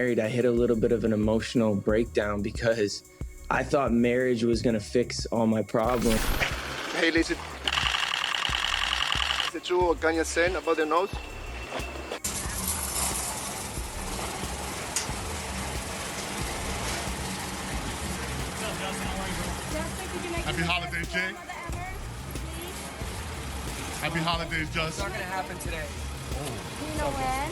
married, I hit a little bit of an emotional breakdown because I thought marriage was gonna fix all my problems. Hailey, is it true what Kanye said about the nose? Happy holidays, Jay. Happy holidays, Justin. It's not gonna happen today. Do you know when?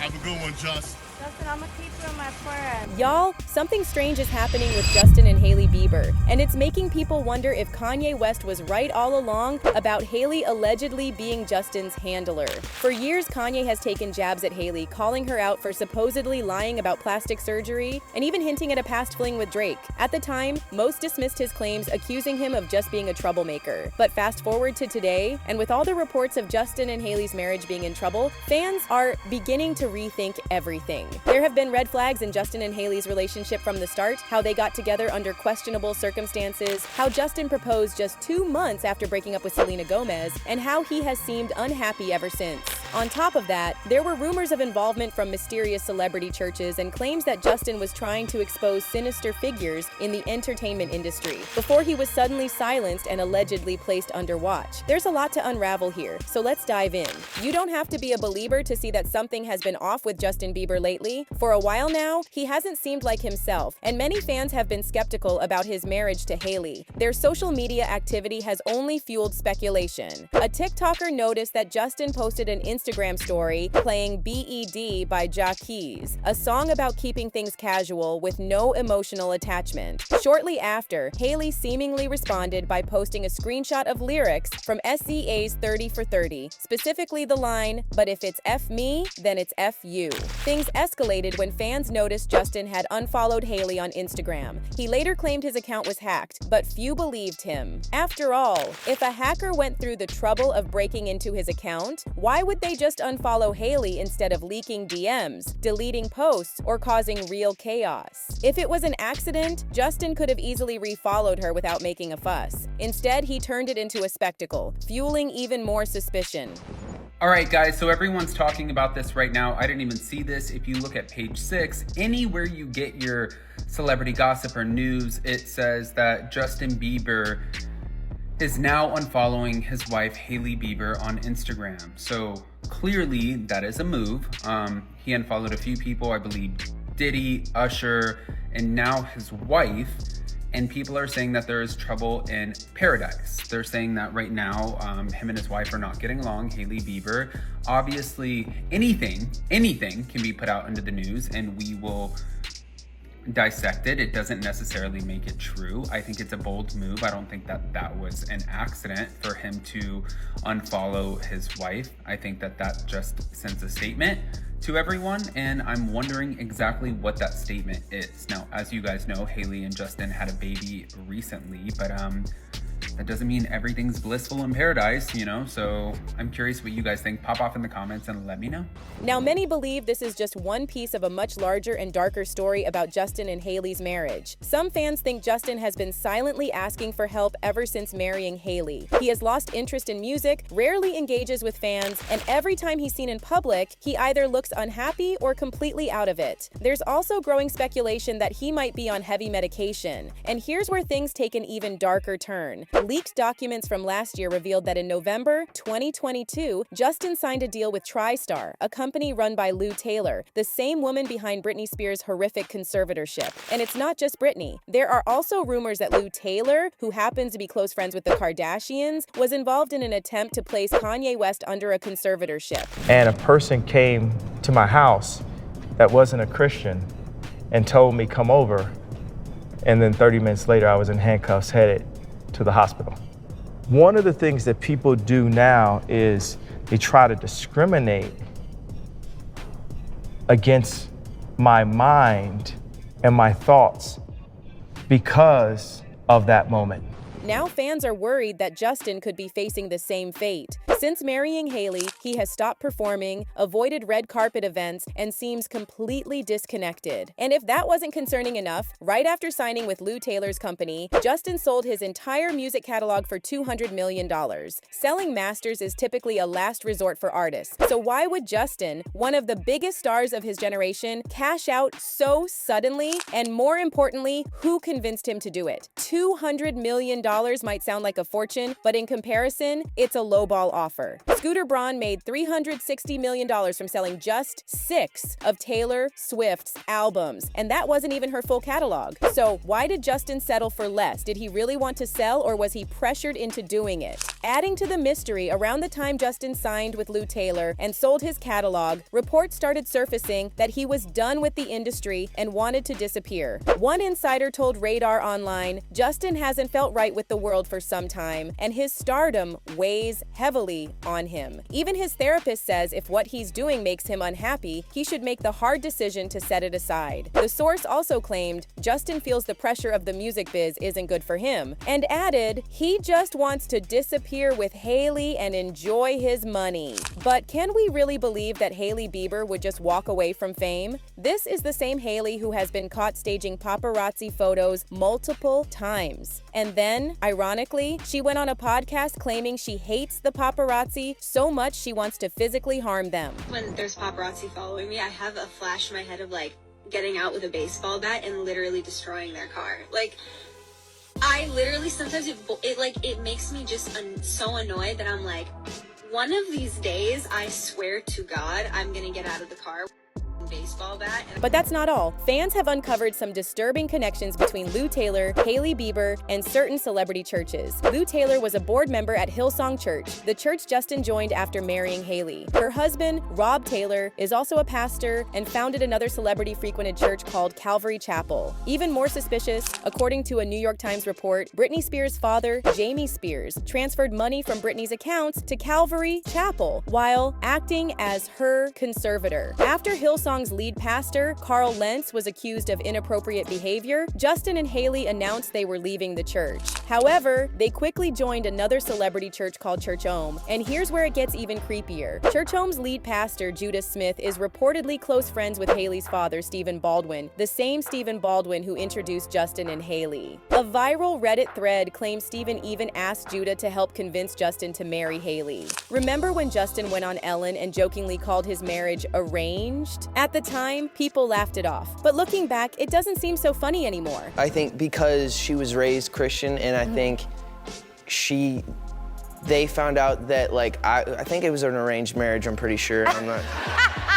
Have a good one, Justin. Justin, I'm gonna keep you in my prayer. Y'all, something strange is happening with Justin and Hailey Bieber, and it's making people wonder if Kanye West was right all along about Hailey allegedly being Justin's handler. For years, Kanye has taken jabs at Hailey, calling her out for supposedly lying about plastic surgery, and even hinting at a past fling with Drake. At the time, most dismissed his claims, accusing him of just being a troublemaker. But fast forward to today, and with all the reports of Justin and Hailey's marriage being in trouble, fans are beginning to rethink everything. There have been red flags in Justin and Hailey's relationship from the start, how they got together under questionable circumstances, how Justin proposed just 2 months after breaking up with Selena Gomez, and how he has seemed unhappy ever since. On top of that, there were rumors of involvement from mysterious celebrity churches and claims that Justin was trying to expose sinister figures in the entertainment industry before he was suddenly silenced and allegedly placed under watch. There's a lot to unravel here, so let's dive in. You don't have to be a believer to see that something has been off with Justin Bieber lately. For a while now, he hasn't seemed like himself, and many fans have been skeptical about his marriage to Hailey. Their social media activity has only fueled speculation. A TikToker noticed that Justin posted an Instagram story playing BED by Jacquees, a song about keeping things casual with no emotional attachment. Shortly after, Hailey seemingly responded by posting a screenshot of lyrics from SCA's 30 for 30, specifically the line, "But if it's F me, then it's F you." Things escalated when fans noticed Justin had unfollowed Hailey on Instagram. He later claimed his account was hacked, but few believed him. After all, if a hacker went through the trouble of breaking into his account, why would they just unfollow Hailey instead of leaking DMs, deleting posts, or causing real chaos? If it was an accident, Justin could have easily refollowed her without making a fuss. Instead, he turned it into a spectacle, fueling even more suspicion. All right, guys, so everyone's talking about this right now. I didn't even see this. If you look at page 6, anywhere you get your celebrity gossip or news, it says that Justin Bieber is now unfollowing his wife, Hailey Bieber, on Instagram. So clearly that is a move. He unfollowed a few people, I believe Diddy, Usher, and now his wife. And people are saying that there is trouble in paradise. They're saying that right now, him and his wife are not getting along, Hailey Bieber. Obviously, anything can be put out into the news and we will dissect it. It doesn't necessarily make it true. I think it's a bold move. I don't think that that was an accident for him to unfollow his wife. I think that that just sends a statement to everyone, and I'm wondering exactly what that statement is. Now, as you guys know, Hailey and Justin had a baby recently, but that doesn't mean everything's blissful in paradise, you know? So I'm curious what you guys think. Pop off in the comments and let me know. Now, many believe this is just one piece of a much larger and darker story about Justin and Hailey's marriage. Some fans think Justin has been silently asking for help ever since marrying Hailey. He has lost interest in music, rarely engages with fans, and every time he's seen in public, he either looks unhappy or completely out of it. There's also growing speculation that he might be on heavy medication. And here's where things take an even darker turn. Leaked documents from last year revealed that in November 2022, Justin signed a deal with TriStar, a company run by Lou Taylor, the same woman behind Britney Spears' horrific conservatorship. And it's not just Britney. There are also rumors that Lou Taylor, who happens to be close friends with the Kardashians, was involved in an attempt to place Kanye West under a conservatorship. And a person came to my house that wasn't a Christian and told me, come over. And then 30 minutes later, I was in handcuffs headed to the hospital. One of the things that people do now is they try to discriminate against my mind and my thoughts because of that moment. Now fans are worried that Justin could be facing the same fate. Since marrying Hailey, he has stopped performing, avoided red carpet events, and seems completely disconnected. And if that wasn't concerning enough, right after signing with Lou Taylor's company, Justin sold his entire music catalog for $200 million. Selling masters is typically a last resort for artists. So why would Justin, one of the biggest stars of his generation, cash out so suddenly? And more importantly, who convinced him to do it? $200 million might sound like a fortune, but in comparison, it's a lowball offer. Scooter Braun made $360 million from selling just 6 of Taylor Swift's albums, and that wasn't even her full catalog. So why did Justin settle for less? Did he really want to sell, or was he pressured into doing it? Adding to the mystery, around the time Justin signed with Lou Taylor and sold his catalog, reports started surfacing that he was done with the industry and wanted to disappear. One insider told Radar Online, Justin hasn't felt right with the world for some time, and his stardom weighs heavily on him. Even his therapist says if what he's doing makes him unhappy, he should make the hard decision to set it aside. The source also claimed Justin feels the pressure of the music biz isn't good for him, and added he just wants to disappear with Hailey and enjoy his money. But can we really believe that Hailey Bieber would just walk away from fame? This is the same Hailey who has been caught staging paparazzi photos multiple times. And then, ironically, she went on a podcast claiming she hates the paparazzi so much she wants to physically harm them. When there's paparazzi following me, I have a flash in my head of like getting out with a baseball bat and literally destroying their car. Like, I literally sometimes it makes me just so annoyed that I'm like, one of these days, I swear to God, I'm gonna get out of the car with a baseball bat. But that's not all. Fans have uncovered some disturbing connections between Lou Taylor, Hailey Bieber, and certain celebrity churches. Lou Taylor was a board member at Hillsong Church, the church Justin joined after marrying Hailey. Her husband, Rob Taylor, is also a pastor and founded another celebrity-frequented church called Calvary Chapel. Even more suspicious, according to a New York Times report, Britney Spears' father, Jamie Spears, transferred money from Britney's accounts to Calvary Chapel while acting as her conservator. After Hillsong's lead pastor, Carl Lentz, was accused of inappropriate behavior, Justin and Hailey announced they were leaving the church. However, they quickly joined another celebrity church called Church Home, and here's where it gets even creepier. Church Home's lead pastor, Judah Smith, is reportedly close friends with Hailey's father, Stephen Baldwin, the same Stephen Baldwin who introduced Justin and Hailey. A viral Reddit thread claims Stephen even asked Judah to help convince Justin to marry Hailey. Remember when Justin went on Ellen and jokingly called his marriage arranged? At the time, people laughed it off. But looking back, it doesn't seem so funny anymore. I think because she was raised Christian, and I think they found out that, like, I think it was an arranged marriage, I'm pretty sure. I'm not.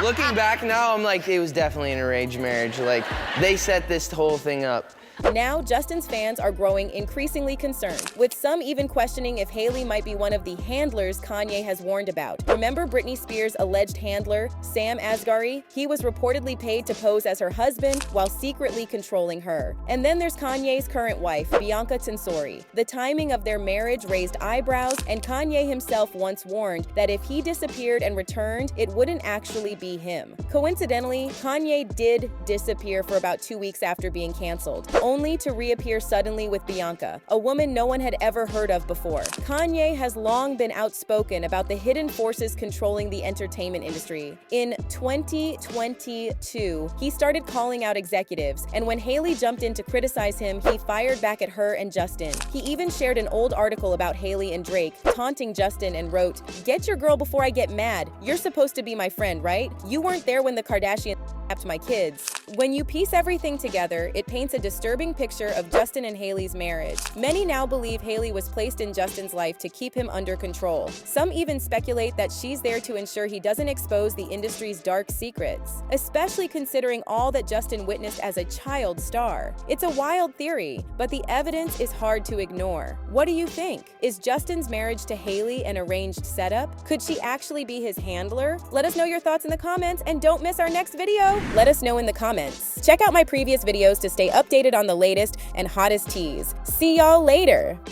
Looking back now, I'm like, it was definitely an arranged marriage. Like, they set this whole thing up. Now, Justin's fans are growing increasingly concerned, with some even questioning if Hailey might be one of the handlers Kanye has warned about. Remember Britney Spears' alleged handler, Sam Asghari? He was reportedly paid to pose as her husband while secretly controlling her. And then there's Kanye's current wife, Bianca Tensori. The timing of their marriage raised eyebrows, and Kanye himself once warned that if he disappeared and returned, it wouldn't actually be him. Coincidentally, Kanye did disappear for about 2 weeks after being canceled, only to reappear suddenly with Bianca, a woman no one had ever heard of before. Kanye has long been outspoken about the hidden forces controlling the entertainment industry. In 2022, he started calling out executives, and when Hailey jumped in to criticize him, he fired back at her and Justin. He even shared an old article about Hailey and Drake, taunting Justin, and wrote, "Get your girl before I get mad. You're supposed to be my friend, right? You weren't there when the Kardashians to my kids." When you piece everything together, it paints a disturbing picture of Justin and Hailey's marriage. Many now believe Hailey was placed in Justin's life to keep him under control. Some even speculate that she's there to ensure he doesn't expose the industry's dark secrets, especially considering all that Justin witnessed as a child star. It's a wild theory, but the evidence is hard to ignore. What do you think? Is Justin's marriage to Hailey an arranged setup? Could she actually be his handler? Let us know your thoughts in the comments, and don't miss our next video. Let us know in the comments. Check out my previous videos to stay updated on the latest and hottest teas. See y'all later.